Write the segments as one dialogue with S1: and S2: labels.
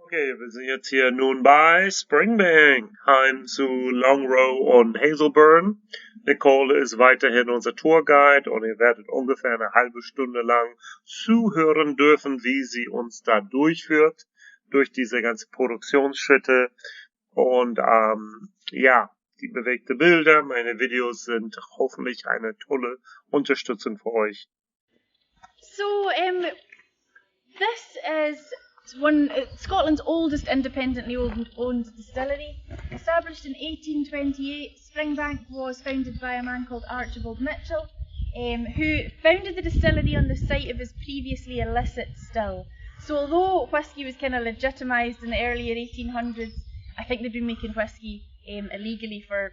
S1: Okay, wir sind jetzt hier nun bei Springbank, heim zu Longrow und Hazelburn. Nicole ist weiterhin unser Tourguide und ihr werdet ungefähr eine halbe Stunde lang zuhören dürfen, wie sie uns da durchführt, durch diese ganzen Produktionsschritte. Und ja, die bewegte Bilder, meine Videos sind hoffentlich eine tolle Unterstützung für euch.
S2: So, this is Scotland's oldest independently owned distillery. Established in 1828, Springbank was founded by a man called Archibald Mitchell, who founded the distillery on the site of his previously illicit still. So although whisky was kind of legitimised in the earlier 1800s, I think they'd been making whisky illegally for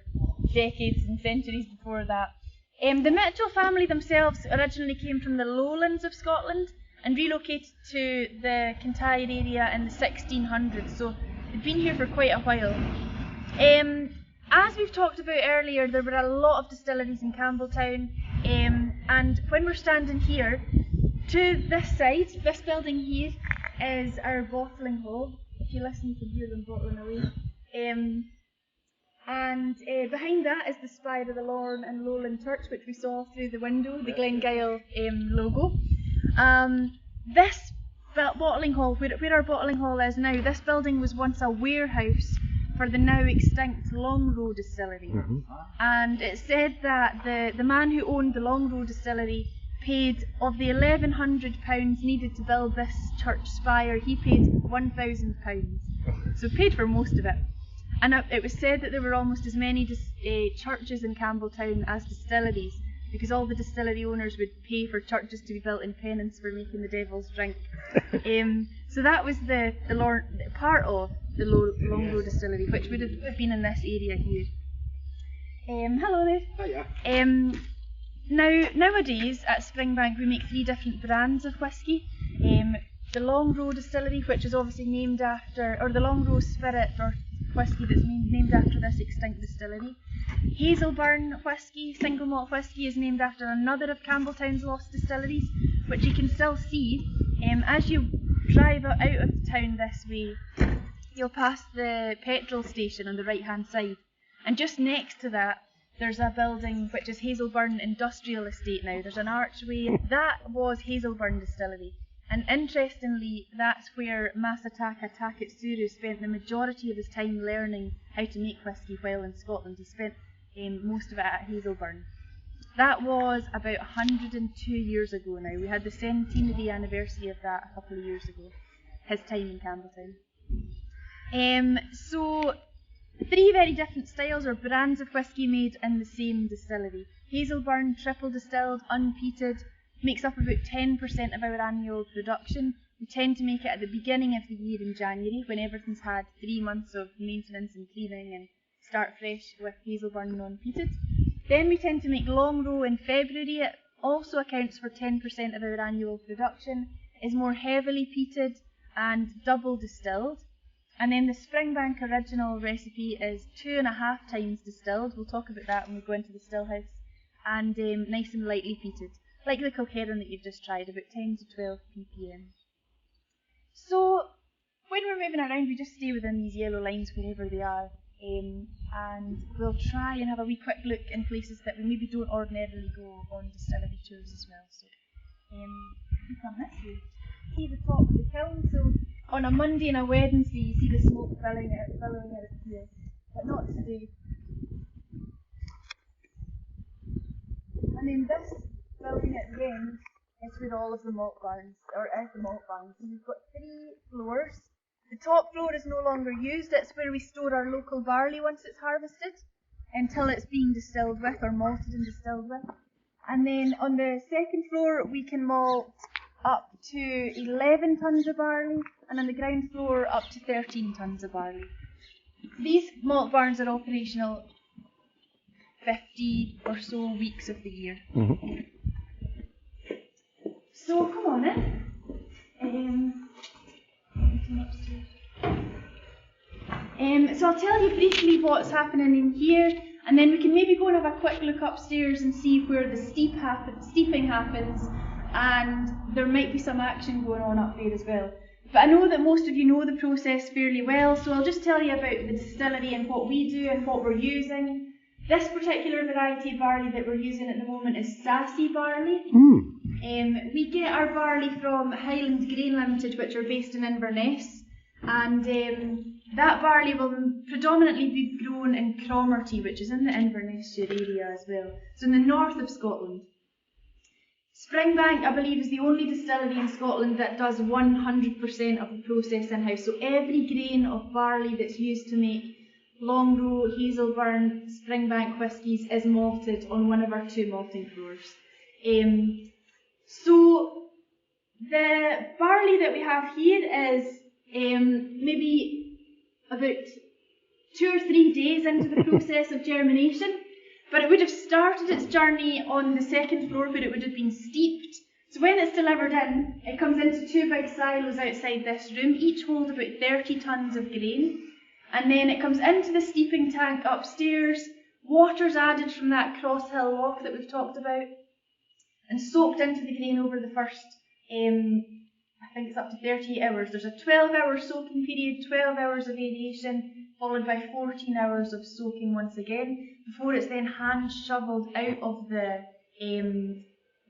S2: decades and centuries before that. The Mitchell family themselves originally came from the lowlands of Scotland and relocated to the Kintyre area in the 1600s, so they'd been here for quite a while. As we've talked about earlier, there were a lot of distilleries in Campbelltown, and when we're standing here, to this side, this building here, is our bottling hall. If you listen, you can hear them bottling away. And behind that is the spire of the Lorne and Lowland Church, which we saw through the window, the Glengyle logo. This bottling hall, where our bottling hall is now, this building was once a warehouse for the now extinct Longrow Distillery. Mm-hmm. And it said that the man who owned the Longrow Distillery paid, of the £1,100 needed to build this church spire, he paid £1,000. So paid for most of it. And it was said that there were almost as many churches in Campbelltown as distilleries, because all the distillery owners would pay for churches to be built in penance for making the devil's drink. So that was the part of the Longrow Distillery, which would have been in this area here. Hello there. Hiya. Nowadays at Springbank we make 3 different brands of whisky. The Longrow Distillery, which is obviously named after, or the Longrow Spirit or whisky that's named after this extinct distillery. Hazelburn whisky, single malt whisky, is named after another of Campbelltown's lost distilleries, which you can still see. As you drive out of town this way, you'll pass the petrol station on the right hand side, and just next to that there's a building which is Hazelburn Industrial Estate now. There's an archway. That was Hazelburn Distillery. And interestingly, that's where Masataka Taketsuru spent the majority of his time learning how to make whisky while in Scotland. He spent most of it at Hazelburn. That was about 102 years ago now. We had the centenary anniversary of that a couple of years ago, his time in Campbelltown. So 3 very different styles or brands of whisky made in the same distillery. Hazelburn, triple distilled, unpeated, makes up about 10% of our annual production. We tend to make it at the beginning of the year in January, when everything's had 3 months of maintenance and cleaning, and start fresh with Hazelburn non-peated. Then we tend to make Longrow in February. It also accounts for 10% of our annual production, is more heavily peated and double distilled. And then the Springbank original recipe is 2.5 times distilled. We'll talk about that when we go into the still house. And nice and lightly peated, like the Kilkerran that you've just tried, about 10 to 12 ppm. So when we're moving around, we just stay within these yellow lines wherever they are, and we'll try and have a wee quick look in places that we maybe don't ordinarily go on distillery tours as well. So you come this way, see the top of the kiln. So on a Monday and a Wednesday, you see the smoke billowing out here, but not today. And then this building at the end is where all of the malt barns, or is the malt barn. So we've got 3 floors. The top floor is no longer used. It's where we store our local barley once it's harvested, until it's being distilled with, or malted and distilled with. And then on the second floor we can malt up to 11 tonnes of barley, and on the ground floor up to 13 tonnes of barley. These malt barns are operational 50 or so weeks of the year. Mm-hmm. So come on in. So I'll tell you briefly what's happening in here, and then we can maybe go and have a quick look upstairs and see where the steeping happens, and there might be some action going on up there as well. But I know that most of you know the process fairly well, so I'll just tell you about the distillery and what we do and what we're using. This particular variety of barley that we're using at the moment is Sassy barley. We get our barley from Highland Grain Limited, which are based in Inverness, and that barley will predominantly be grown in Cromarty, which is in the Inverness-shire area as well, so in the north of Scotland. Springbank, I believe, is the only distillery in Scotland that does 100% of the process in-house, so every grain of barley that's used to make Longrow, Hazel, Springbank whiskies is malted on one of our 2 malting floors. So the barley that we have here is maybe about 2 or 3 days into the process of germination, but it would have started its journey on the 2nd floor where it would have been steeped. So when it's delivered in, it comes into 2 big silos outside this room, each hold about 30 tonnes of grain. And then it comes into the steeping tank upstairs, water's added from that cross hill walk that we've talked about, and soaked into the grain over the first, I think it's up to 38 hours. There's a 12-hour soaking period, 12 hours of aeration, followed by 14 hours of soaking once again, before it's then hand shovelled out of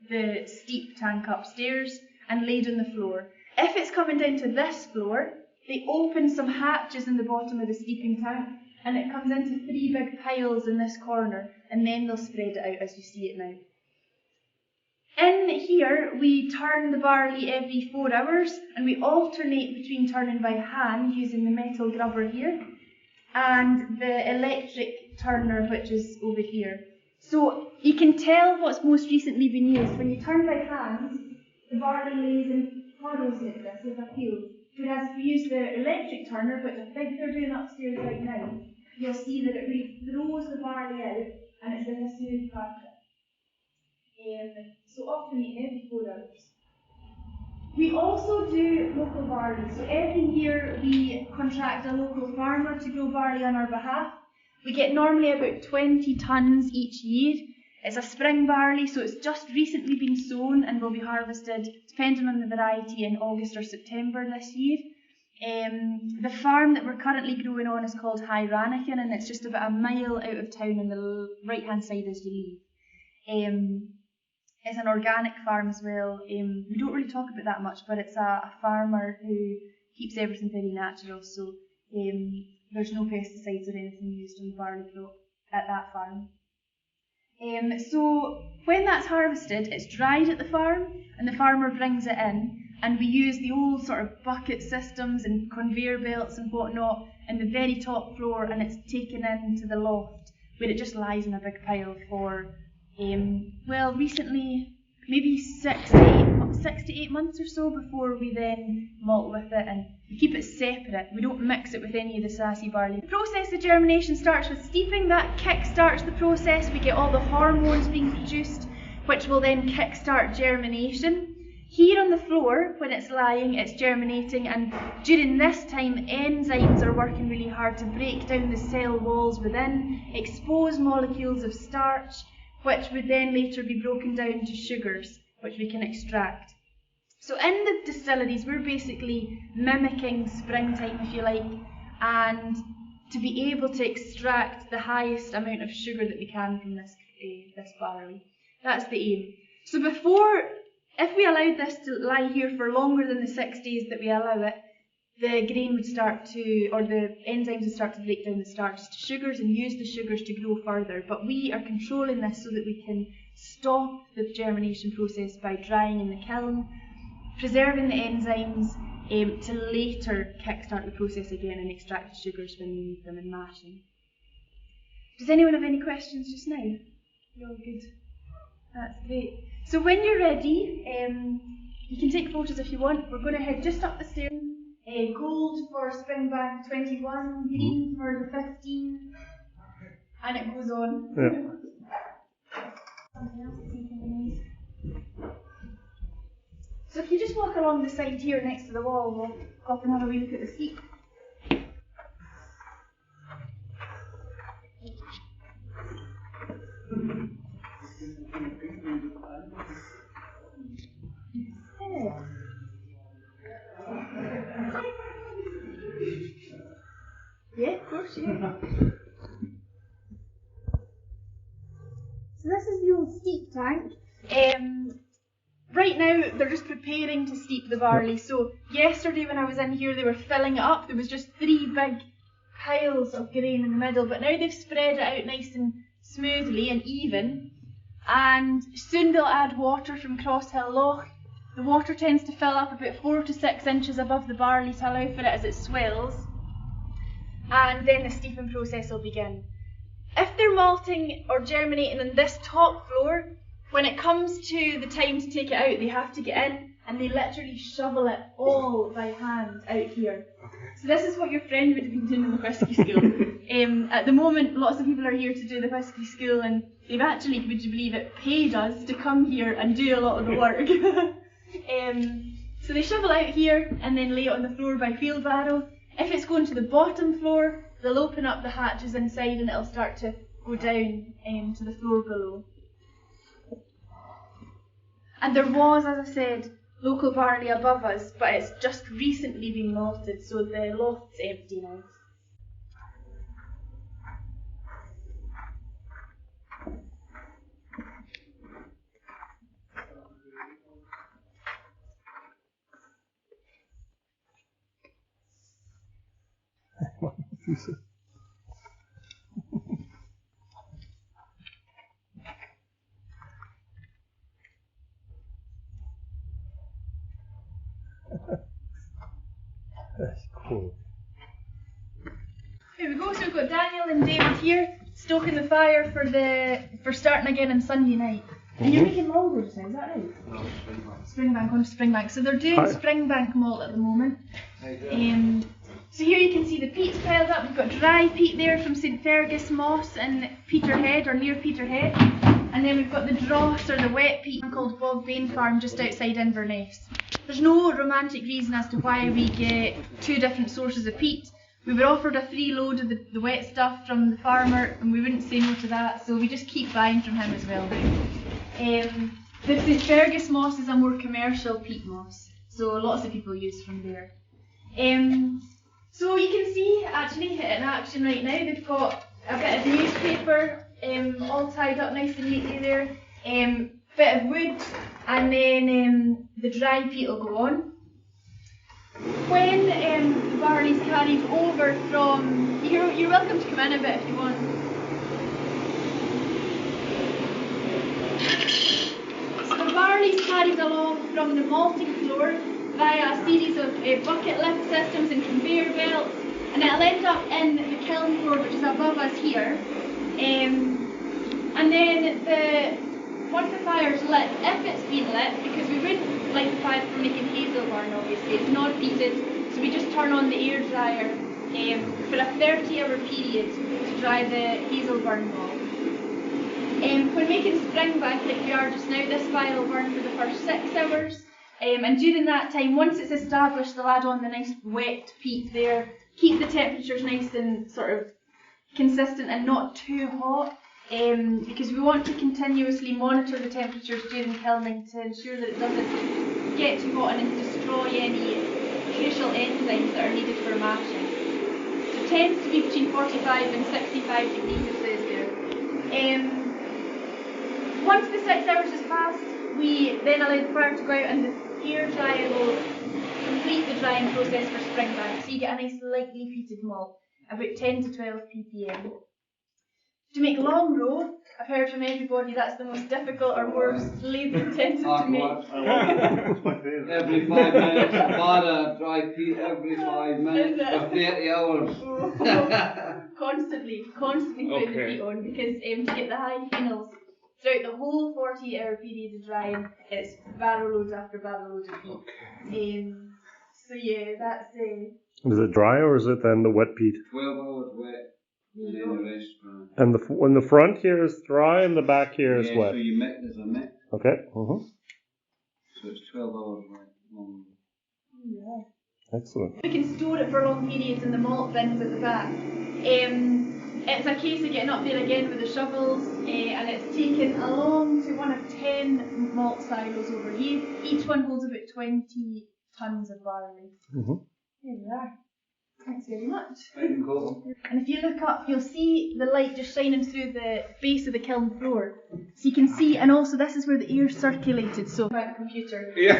S2: the steep tank upstairs and laid on the floor. If it's coming down to this floor, they open some hatches in the bottom of the steeping tank, and it comes into 3 big piles in this corner, and then they'll spread it out as you see it now. In here, we turn the barley every 4 hours, and we alternate between turning by hand using the metal grubber here, and the electric turner, which is over here. So you can tell what's most recently been used. When you turn by hand, the barley lays in puddles like this with a peel. Whereas if we use the electric turner, which I think they're doing upstairs right now, you'll see that it really throws the barley out and it's like a smooth carpet. So alternating every 4 hours. We also do local barley. So every year we contract a local farmer to grow barley on our behalf. We get normally about 20 tonnes each year. It's a spring barley, so it's just recently been sown and will be harvested, depending on the variety, in August or September this year. The farm that we're currently growing on is called High Rannigan, and it's just about a mile out of town on the right-hand side as you leave. It's an organic farm as well. We don't really talk about that much, but it's a farmer who keeps everything very natural, so there's no pesticides or anything used on the barley crop at that farm. So when that's harvested, it's dried at the farm, and the farmer brings it in, and we use the old sort of bucket systems and conveyor belts and whatnot in the very top floor, and it's taken into the loft where it just lies in a big pile for well, recently maybe 6 to 8 months or so before we then malt with it, and we keep it separate. We don't mix it with any of the Sassy barley. The process of germination starts with steeping. That kick-starts the process. We get all the hormones being produced, which will then kick-start germination. Here on the floor, when it's lying, it's germinating, and during this time, enzymes are working really hard to break down the cell walls within, expose molecules of starch, which would then later be broken down to sugars, which we can extract. So in the distilleries, we're basically mimicking springtime, if you like, and to be able to extract the highest amount of sugar that we can from this barley. That's the aim. So if we allowed this to lie here for longer than the 6 days that we allow it, the grain would start to, or the enzymes would start to break down the starches to sugars and use the sugars to grow further. But we are controlling this so that we can stop the germination process by drying in the kiln, preserving the enzymes to later kickstart the process again and extract the sugars when we need them in mashing. Does anyone have any questions just now? You're all good. That's great. So when you're ready, you can take photos if you want. We're going to head just up the stairs. Gold for Springbank 21, green for the 15, and it goes on. Yeah. So if you just walk along the side here next to the wall, we'll go up and have a wee look at the seat. course, yeah. So this is the old steep tank. Right now they're just preparing to steep the barley. So yesterday when I was in here they were filling it up. There was just 3 big piles of grain in the middle, but now they've spread it out nice and smoothly and even. And soon they'll add water from Crosshill Loch. The water tends to fill up about 4 to 6 inches above the barley to allow for it as it swells. And then the steeping process will begin. If they're malting or germinating on this top floor, when it comes to the time to take it out, they have to get in and they literally shovel it all by hand out here. So this is what your friend would have been doing in the whisky school. At the moment, lots of people are here to do the whisky school, and they've actually, would you believe it, paid us to come here and do a lot of the work. So they shovel out here and then lay it on the floor by wheelbarrow. If it's going to the bottom floor, they'll open up the hatches inside and it'll start to go down to the floor below. And there was, as I said, local barley above us, but it's just recently been malted, so the loft's empty now.
S1: That's cool.
S2: Here we go, so we've got Daniel and David here, stoking the fire for starting again on Sunday night. And you're making longbow just now, is that right?
S3: No,
S2: Springbank, on to Springbank. So they're doing Springbank malt at the moment. So here you can see the peat's piled up. We've got dry peat there from St Fergus Moss in Peterhead, or near Peterhead. And then we've got the dross, or the wet peat, called Bog Bain Farm, just outside Inverness. There's no romantic reason as to why we get 2 different sources of peat. We were offered a free load of the wet stuff from the farmer, and we wouldn't say no to that, so we just keep buying from him as well now. The St Fergus moss is a more commercial peat moss, so lots of people use from there. So you can see actually in action right now, they've got a bit of newspaper all tied up nice and neatly there, bit of wood, and then the dry peat will go on. When the barley's carried over from, you're welcome to come in a bit if you want. So the barley's carried along from the malting floor via a series of bucket lift systems and conveyor belts, and it'll end up in the kiln floor, which is above us here. And then once the fire's lit, if it's been lit, because we wouldn't light the fire for making Hazel burn, obviously, it's not heated, so we just turn on the air dryer for a 30-hour period to dry the Hazel burn malt. When making Springbank like we are just now, this fire will burn for the first 6 hours. And during that time, once it's established, they'll add on the nice wet peat there, keep the temperatures nice and sort of consistent and not too hot, because we want to continuously monitor the temperatures during kilning to ensure that it doesn't get too hot and destroy any crucial enzymes that are needed for mashing. So it tends to be between 45 and 65 degrees, it says there. Once the 6 hours has passed, we then allow the fire to go out and the air dryer will complete the drying process for Springbank. So you get a nice lightly peated malt, about 10 to 12 ppm. To make long row, I've heard from everybody that's the most difficult or more labour intensive to make.
S3: Every 5 minutes, a bar of dry peat every 5 minutes for 30 hours.
S2: Constantly putting the peat on, because to get the high phenols throughout the whole 48-hour period of drying, it's barrel loads after barrel loads of peat. So yeah, that's
S1: Is it dry or is it then the wet peat?
S3: 12 hours wet, and then the rest dry.
S1: And when the front here is dry and the back here is wet?
S3: So you mix, there's a mix.
S1: Okay.
S3: So it's 12 hours wet.
S2: yeah.
S1: Excellent.
S2: We can store it for long periods in the malt bins at the back. It's a case of getting up there again with the shovels, and it's taken along to one of 10 malt silos over here. Each one holds about 20 tons of barley. There we are. Thanks very much.
S3: Very cool.
S2: And if you look up, you'll see the light just shining through the base of the kiln floor. So you can see, and also this is where the air circulated, so my computer.
S3: Yeah.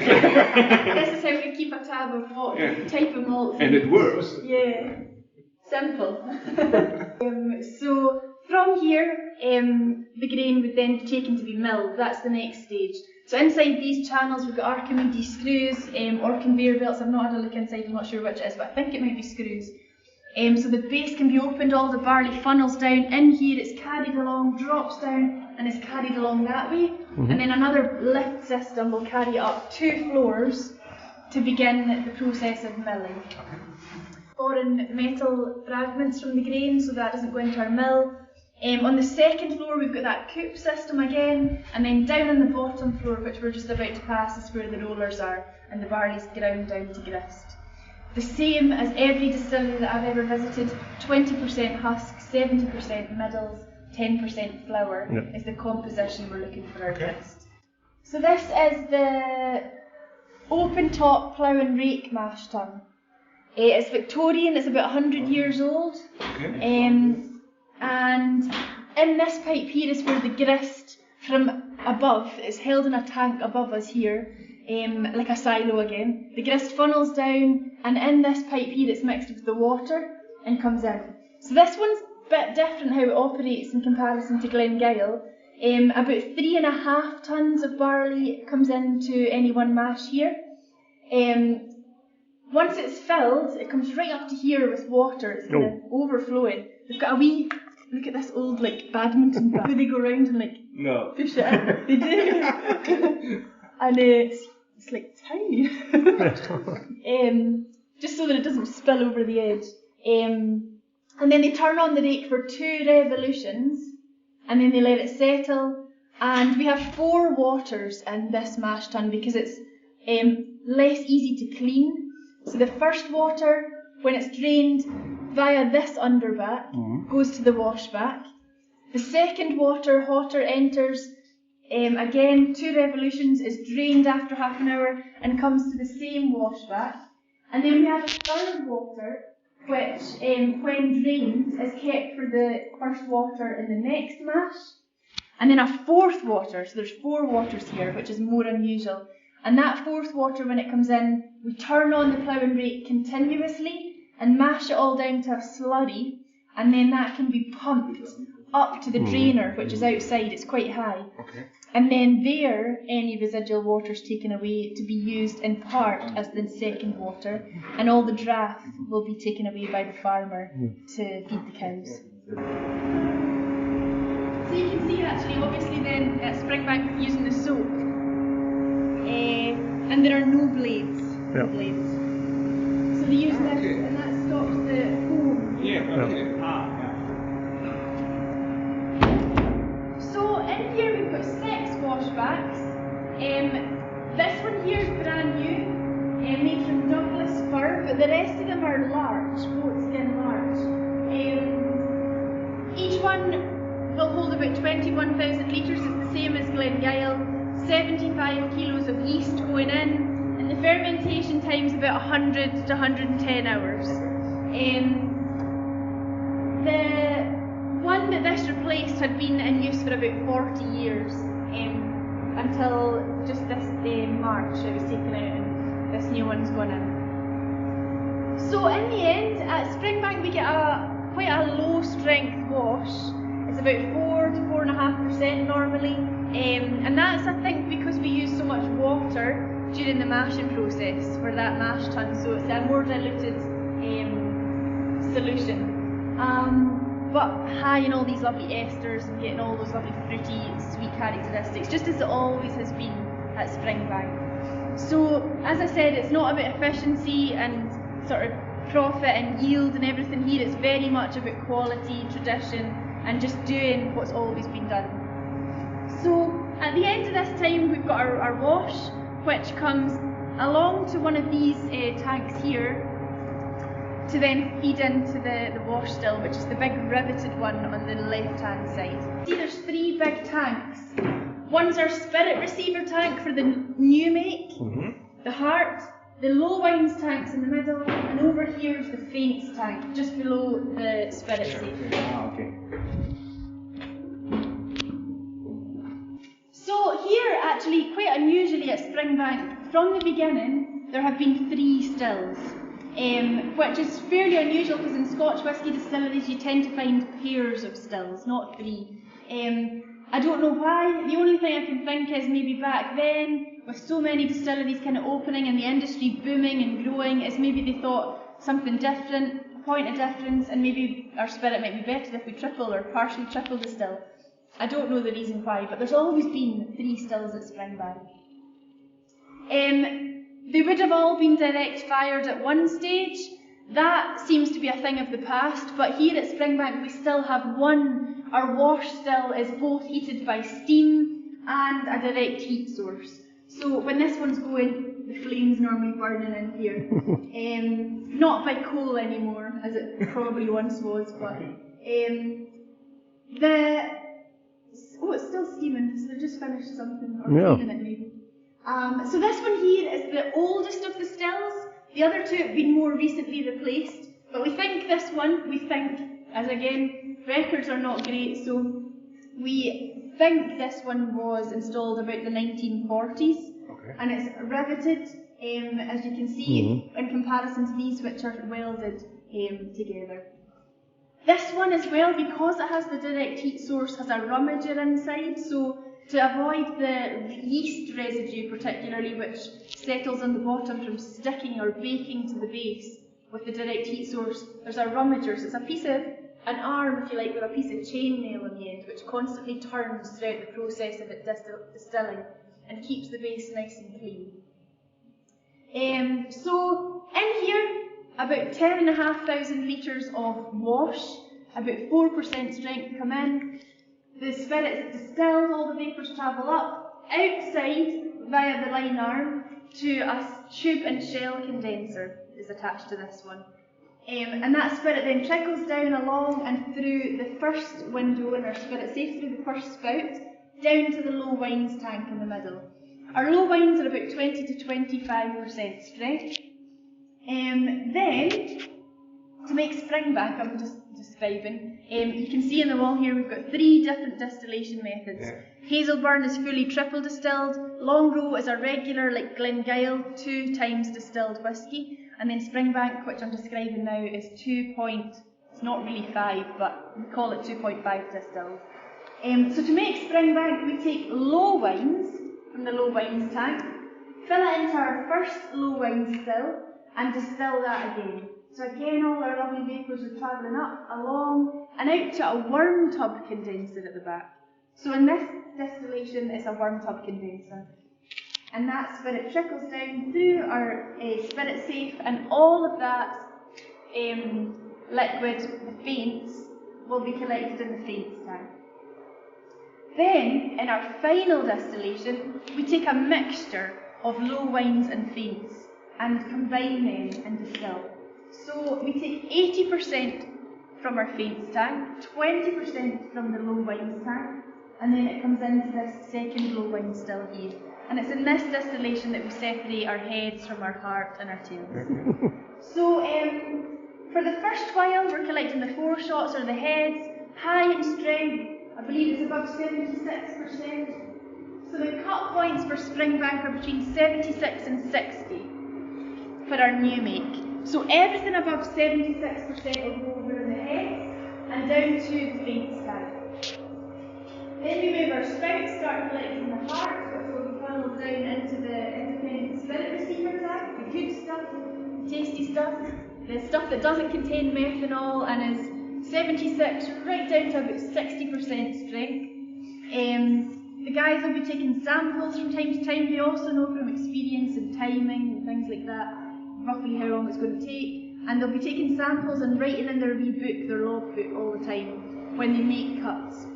S2: This is how we keep a tab of what type of malt.
S3: And it works.
S2: Yeah. Simple. So from here, the grain would then be taken to be milled. That's the next stage. So inside these channels we've got Archimedes screws or conveyor belts. I've not had a look inside, I'm not sure which it is, but I think it might be screws. So the base can be opened, all the barley funnels down. In here it's carried along, drops down and is carried along that way. And then another lift system will carry it up 2 floors to begin the process of milling. Foreign metal fragments from the grain, so that doesn't go into our mill. On the second floor we've got that coupe system again, and then down on the bottom floor, which we're just about to pass, is where the rollers are, and the barley's ground down to grist. The same as every distillery that I've ever visited, 20% husk, 70% middles, 10% flour is the composition we're looking for our grist. So this is the open top plough and rake mash tun. It's Victorian, it's about 100 years old. And in this pipe here is where the grist from above is held in a tank above us here, like a silo again. The grist funnels down, and in this pipe here it's mixed with the water and comes in. So this one's a bit different how it operates in comparison to Glengyle. About 3.5 tons of barley comes into any one mash here. Once it's filled, it comes right up to here with water. It's kind of overflowing. They've got a wee, look at this old like badminton bat where they go around and like push it in. They do. And it's like tiny. Just so that it doesn't spill over the edge. And then they turn on the rake for 2 revolutions, and then they let it settle. And we have 4 waters in this mash tun because it's less easy to clean. So the first water, when it's drained via this underback, goes to the washback. The second water, hotter, enters, again 2 revolutions, is drained after half an hour and comes to the same washback. And then we have a third water, which when drained is kept for the first water in the next mash. And then a 4th water, so there's 4 waters here, which is more unusual. And that 4th water, when it comes in, we turn on the plough and rake continuously and mash it all down to a slurry, and then that can be pumped up to the drainer, which is outside, it's quite high. And then there, any residual water is taken away to be used in part as the second water, and all the draff will be taken away by the farmer to feed the cows. So you can see actually, obviously then at Springbank we're using the soak. And there are no blades. No blades. So they use this, and that stops the foam. So in here we've got 6 washbacks. This one here is brand new, made from Douglas fir, but the rest of them are large, goat skin large. Each one will hold about 21,000 litres. It's the same as Glengyle. 75 kilos of yeast going in, and the fermentation time is about 100 to 110 hours. The one that this replaced had been in use for about 40 years, until just this March it was taken out and this new one's gone in. So in the end, at Springbank we get quite a low strength wash. It's about 4 to 4.5% normally. And that's, I think, because we use so much water during the mashing process for that mash tun, so it's a more diluted solution. But high in all these lovely esters and getting all those lovely fruity, sweet characteristics, just as it always has been at Springbank. So, as I said, it's not about efficiency and sort of profit and yield and everything here. It's very much about quality, tradition, and just doing what's always been done. So at the end of this time we've got our wash, which comes along to one of these tanks here to then feed into the wash still, which is the big riveted one on the left hand side. See, there's 3 big tanks. One's our spirit receiver tank for the new make, the heart, the low wines tank's in the middle, and over here is the faints tank, just below the spirit safe.
S4: Okay.
S2: So here, actually, quite unusually at Springbank, from the beginning, there have been 3 stills, which is fairly unusual because in Scotch whisky distilleries you tend to find pairs of stills, not 3. I don't know why. The only thing I can think is maybe back then, with so many distilleries kind of opening and the industry booming and growing, is maybe they thought something different, a point of difference, and maybe our spirit might be better if we triple or partially triple the still. I don't know the reason why, but there's always been 3 stills at Springbank. They would have all been direct fired at one stage. That seems to be a thing of the past, but here at Springbank we still have one. Our wash still is both heated by steam and a direct heat source. So when this one's going, the flame's normally burning in here. Not by coal anymore, as it probably once was, but it's still steaming, so they've just finished something, or cleaning it maybe. So this one here is the oldest of the stills. The other 2 have been more recently replaced, but we think this one, as again, records are not great, so we think this one was installed about the 1940s, and it's riveted, as you can see, in comparison to these which are welded together. This one as well, because it has the direct heat source, has a rummager inside, so to avoid the yeast residue particularly, which settles on the bottom from sticking or baking to the base with the direct heat source, there's a rummager, so it's a piece of an arm, if you like, with a piece of chainmail on the end, which constantly turns throughout the process of it distilling and keeps the base nice and clean. So in here, about 10,500 litres of wash, about 4% strength come in. The spirit is distilled, all the vapours travel up, outside via the line arm to a tube and shell condenser is attached to this one. And that spirit then trickles down along and through the first window in our spirit safe, through the first spout, down to the low wines tank in the middle. Our low wines are about 20 to 25% strength. Then, to make Springbank, I'm just describing, you can see on the wall here we've got 3 different distillation methods. Hazel Burn is fully triple distilled, Long Row is a regular, like Glengyle, 2 times distilled whisky, and then Springbank, which I'm describing now, is it's not really 5, but we call it 2.5 distilled. So to make Springbank, we take low wines from the low wines tank, fill it into our first low wine still, and distill that again. So again, all our lovely vapours are travelling up, along, and out to a worm tub condenser at the back. So in this distillation, it's a worm tub condenser. And that spirit trickles down through our spirit safe, and all of that liquid, the faints, will be collected in the faints tank. Then, in our final distillation, we take a mixture of low wines and faints and combine them and distill. So we take 80% from our faints tank, 20% from the low wines tank, and then it comes into this second low wine still here. And it's in this distillation that we separate our heads from our heart and our tails. So for the first while, we're collecting the 4 shots or the heads, high in strength. I believe it's above 76%. So the cut points for Springbank are between 76 and 60 for our new make. So everything above 76% will go over in the heads and down to the faints tank. Then we move our spouts, start collecting the heart, which will be funneled down into the independent spirit receiver tank, the good stuff, the tasty stuff, the stuff that doesn't contain methanol and is 76 right down to about 60% strength. The guys will be taking samples from time to time. They also know from experience and timing and things like that roughly how long it's going to take, and they'll be taking samples and writing in their wee book, their log book, all the time when they make cuts.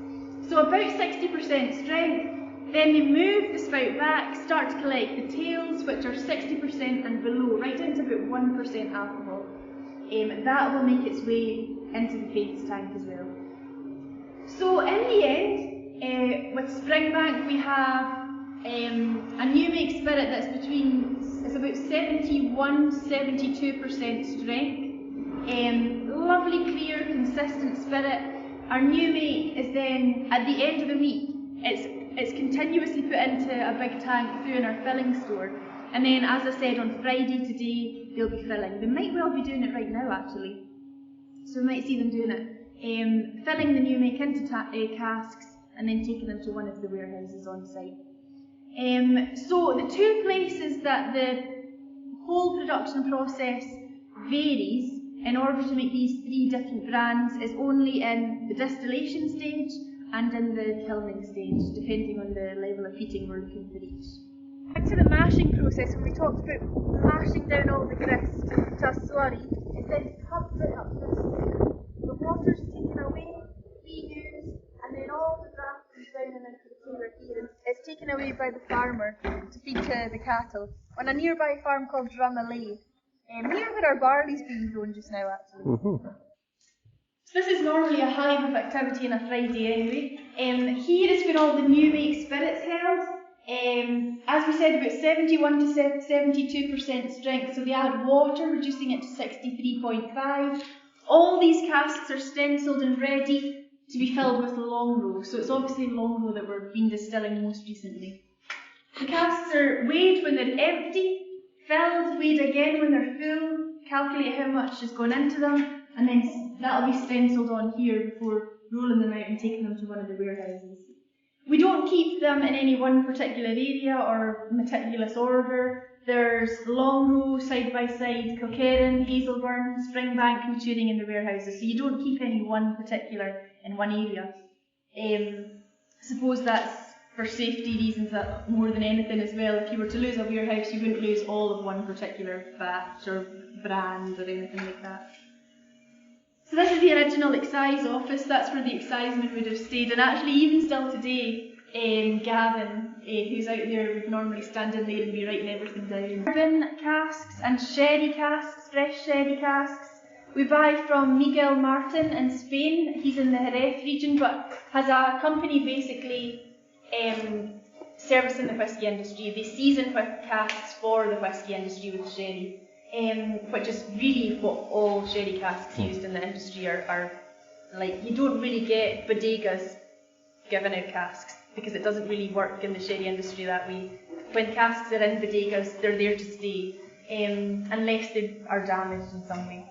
S2: So about 60% strength. Then they move the spout back, start to collect the tails, which are 60% and below, right down to about 1% alcohol. That will make its way into the faints tank as well. So in the end, with Springbank we have a new make spirit that's between It's about 71 to 72% strength. Lovely, clear, consistent spirit. Our new make is then, at the end of the week, it's continuously put into a big tank through in our filling store. And then, as I said, on Friday today, they'll be filling. They might well be doing it right now, actually. So we might see them doing it. Filling the new make into casks and then taking them to one of the warehouses on site. So the two places that the whole production process varies in order to make these three different brands is only in the distillation stage and in the kilning stage, depending on the level of heating we're looking for each. Back to the mashing process, when we talked about mashing down all the grist to a slurry, it's then pumped right up this way. The water's taken away, reused, and then all the draft comes down and into the cooler here, and it's taken away by the farmer to feed to the cattle on a nearby farm called Drumalay, near where our barley's being grown just now, actually. So this is normally a hive of activity on a Friday anyway. Here is where all the new make spirits held. As we said, about 71 to 72% strength, so they add water, reducing it to 63.5. All these casks are stenciled and ready to be filled with long row, so it's obviously long row that we've been distilling most recently. The casks are weighed when they're empty, filled, weighed again when they're full, calculate how much has gone into them, and then that'll be stenciled on here before rolling them out and taking them to one of the warehouses. We don't keep them in any one particular area or meticulous order. There's long row, side by side, Kilkerran, Hazel, Springbank maturing in the warehouses, so you don't keep any one particular in one area. I suppose that's for safety reasons that more than anything as well. If you were to lose a warehouse, you wouldn't lose all of one particular batch or brand or anything like that. So this is the original Excise office. That's where the exciseman would have stayed, and actually even still today, Gavin, who's out there, would normally stand in there and be writing everything down. Bourbon casks and sherry casks, fresh sherry casks, we buy from Miguel Martin in Spain. He's in the Jerez region, but has a company basically servicing the whisky industry. They season casks for the whisky industry with sherry. Which is really what all sherry casks used in the industry are like. You don't really get bodegas giving out casks because it doesn't really work in the sherry industry that way. When casks are in bodegas, they're there to stay, unless they are damaged in some way.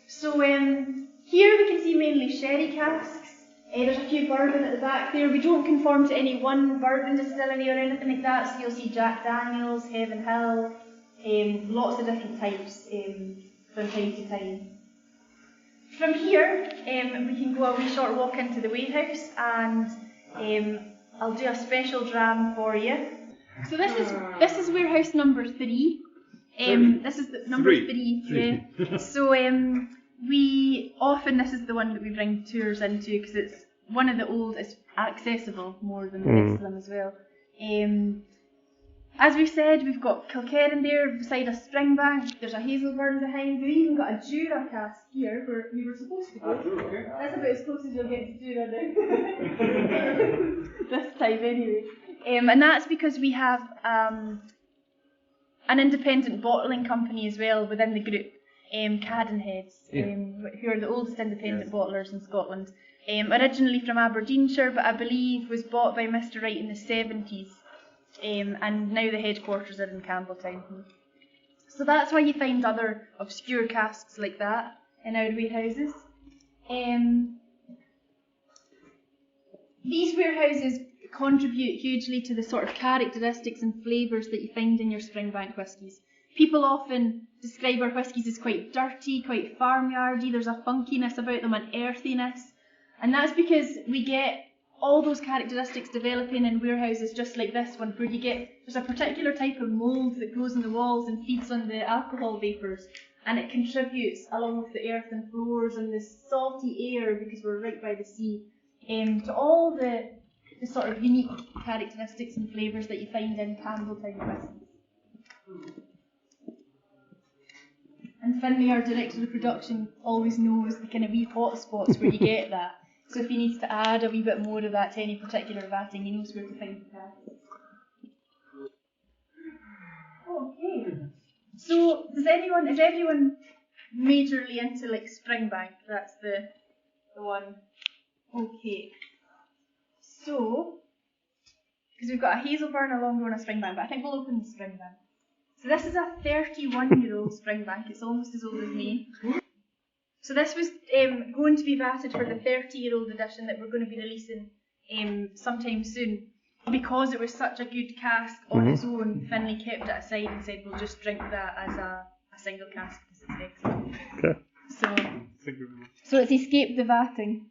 S2: So here we can see mainly sherry casks. There's a few bourbon at the back there. We don't conform to any one bourbon distillery or anything like that, so you'll see Jack Daniels, Heaven Hill, lots of different types from time to time. From here, we can go a wee short walk into the warehouse, and I'll do a special dram for you. So this is warehouse number 3. This is the number 3. Yeah. So this is the one that we bring tours into because it's one of the old. It's accessible more than the rest of them as well. As we said, we've got Kilkerran there beside a Springbank. There's a Hazel behind. We've even got a Jura cask here where we were supposed to go. That's about as close as you'll get to Jura now. This time anyway. And that's because we have an independent bottling company as well within the group, Cadenheads, who are the oldest independent bottlers in Scotland. Originally from Aberdeenshire, but I believe was bought by Mr. Wright in the 70s. And now the headquarters are in Campbelltown. So that's why you find other obscure casks like that in our warehouses. These warehouses contribute hugely to the sort of characteristics and flavours that you find in your Springbank whiskies. People often describe our whiskies as quite dirty, quite farmyardy. There's a funkiness about them, an earthiness, and that's because we get all those characteristics developing in warehouses just like this one, where there's a particular type of mould that grows in the walls and feeds on the alcohol vapours, and it contributes, along with the earthen floors and the salty air, because we're right by the sea, to all the sort of unique characteristics and flavours that you find in Campbelltown whiskies. And Finlay, our director of production, always knows the kind of wee hot spots where you get that. So if he needs to add a wee bit more of that to any particular vatting, he knows where to find the casks. Okay. So, is everyone majorly into like Springbank? That's the one. Okay. So, because we've got a Hazelburn, a Longbow, and a Springbank, but I think we'll open the Springbank. So this is a 31-year-old Springbank. It's almost as old as me. So this was going to be vatted for the 30-year-old edition that we're going to be releasing sometime soon. Because it was such a good cask on its own, Finlay kept it aside and said we'll just drink that as a single cask because it's excellent.
S1: Okay.
S2: So it's escaped the vatting.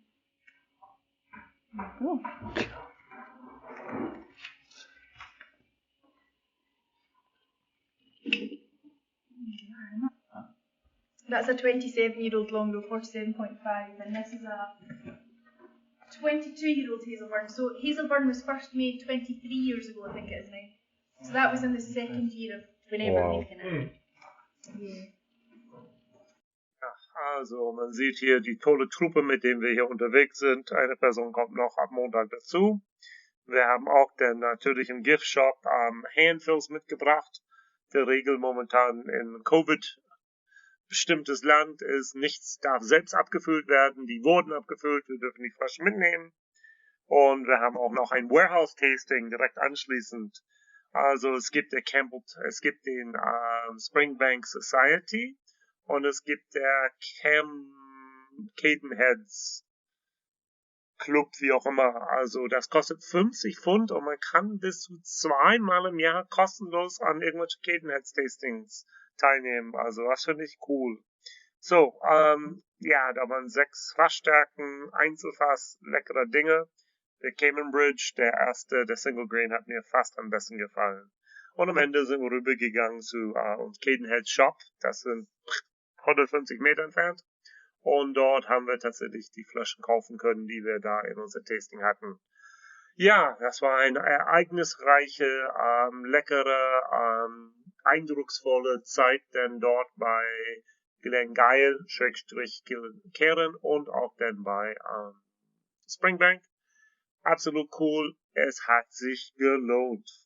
S2: There we go. That's a 27-year-old Longbow, 47.5, and this is a 22-year-old Hazelburn. So Hazelburn was first made 23 years ago, I think it is now. So that was in the second year of whenever making it. Yeah.
S1: Also, man sieht hier die tolle Truppe, mit dem wir hier unterwegs sind. Eine Person kommt noch ab Montag dazu. Wir haben auch den natürlichen Giftshop Handfills mitgebracht. Der Regel momentan in Covid bestimmtes Land ist, nichts darf selbst abgefüllt werden. Die wurden abgefüllt, wir dürfen die Flaschen mitnehmen. Und wir haben auch noch ein Warehouse-Tasting direkt anschließend. Also es gibt den Springbank Society und es gibt der Cadenheads Club, wie auch immer. Also das kostet 50 Pfund und man kann bis zu 2-mal im Jahr kostenlos an irgendwelchen Cadenheads Tastings teilnehmen. Also das finde ich cool. So, ja, da waren 6 Fassstärken, Einzelfass, leckere Dinge. Der Cayman Bridge, der erste, der Single Grain, hat mir fast am besten gefallen. Und am Ende sind wir rübergegangen zu uns Cadenhead Shop. Das sind 150 Meter entfernt. Und dort haben wir tatsächlich die Flaschen kaufen können, die wir da in unser Tasting hatten. Ja, das war eine ereignisreiche, leckere, eindrucksvolle Zeit, denn dort bei Glengeil, Karen und auch dann bei Springbank. Absolut cool, es hat sich gelohnt.